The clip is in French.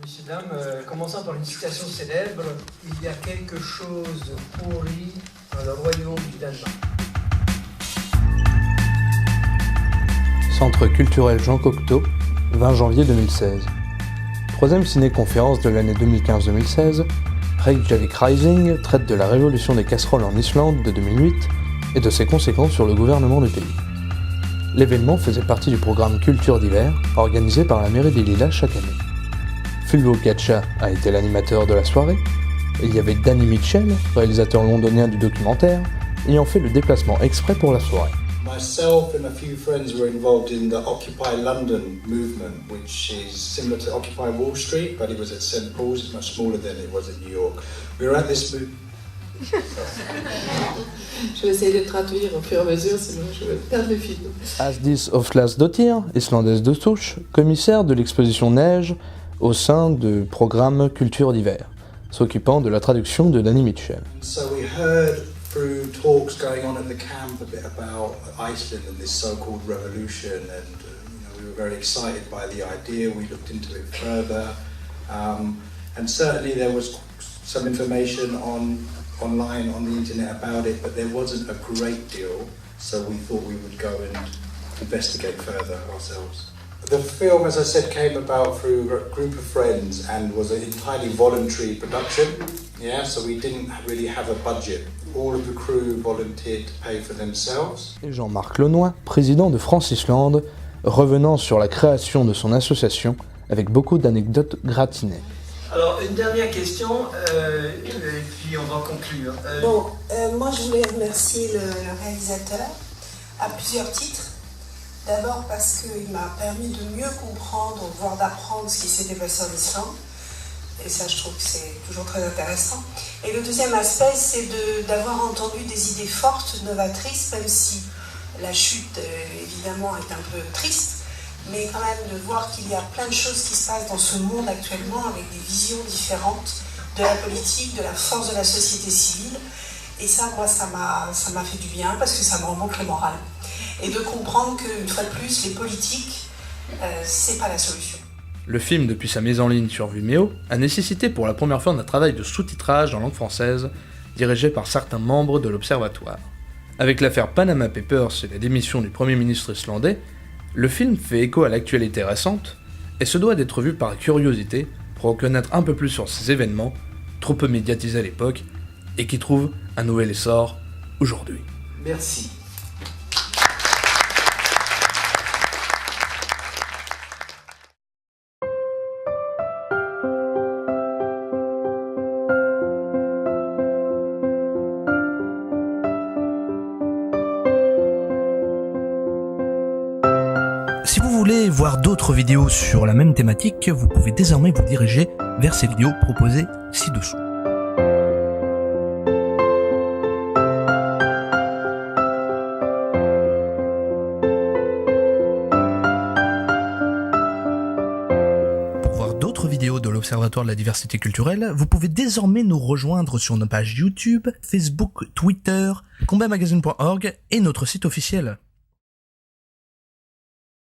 Messieurs, dames, commençons par une citation célèbre. Il y a quelque chose de pourri dans le royaume du Danemark. Centre culturel Jean Cocteau, 20 janvier 2016. Troisième ciné-conférence de l'année 2015-2016, Reykjavik Rising traite de la révolution des casseroles en Islande de 2008 et de ses conséquences sur le gouvernement du pays. L'événement faisait partie du programme Culture d'hiver, organisé par la mairie des Lilas chaque année. Fulvo Katcha a été l'animateur de la soirée, et il y avait Danny Mitchell, réalisateur londonien du documentaire, ayant fait le déplacement exprès pour la soirée. Myself and a few friends were involved in the Occupy London movement, which is similar to Occupy Wall Street, but it was at St. Paul's. It's much smaller than it was in New York. We were at this movement. Je vais essayer de traduire au fur et à mesure, sinon je vais perdre le fil. Asdis Oflasdottir, islandaise de souche, commissaire de l'exposition Neige au sein du programme Culture d'hiver, s'occupant de la traduction de Danny Mitchell. So we heard through talks going on at the camp a bit about Iceland and this so-called revolution, and we were very excited by the idea. We looked into it further, and certainly there was some information online on the internet about it, but there wasn't a great deal, so we thought we would go and investigate further ourselves. The film, as I said, came about through a group of friends and was an entirely voluntary production. Yeah, so we didn't really have a budget. All of the crew volunteered to pay for themselves. Et Jean-Marc Launois, président de France-Islande, revenant sur la création de son association avec beaucoup d'anecdotes gratinées. Alors, une dernière question, et puis on va conclure. Moi je voulais remercier le réalisateur à plusieurs titres. D'abord parce qu'il m'a permis de mieux comprendre, voire d'apprendre ce qui s'était passé en Islande. Et ça, je trouve que c'est toujours très intéressant. Et le deuxième aspect, c'est d'avoir entendu des idées fortes, novatrices, même si la chute, évidemment, est un peu triste, mais quand même de voir qu'il y a plein de choses qui se passent dans ce monde actuellement, avec des visions différentes de la politique, de la force de la société civile. Et ça, moi, ça m'a fait du bien, parce que ça me remonte le moral. Et de comprendre qu'une fois de plus, les politiques, c'est pas la solution. Le film, depuis sa mise en ligne sur Vimeo, a nécessité pour la première fois un travail de sous-titrage en langue française, dirigé par certains membres de l'Observatoire. Avec l'affaire Panama Papers et la démission du Premier ministre islandais, le film fait écho à l'actualité récente, et se doit d'être vu par curiosité pour en connaître un peu plus sur ces événements, trop peu médiatisés à l'époque, et qui trouvent un nouvel essor aujourd'hui. Merci. Si vous voulez voir d'autres vidéos sur la même thématique, vous pouvez désormais vous diriger vers ces vidéos proposées ci-dessous. Pour voir d'autres vidéos de l'Observatoire de la diversité culturelle, vous pouvez désormais nous rejoindre sur nos pages YouTube, Facebook, Twitter, combatmagazine.org et notre site officiel.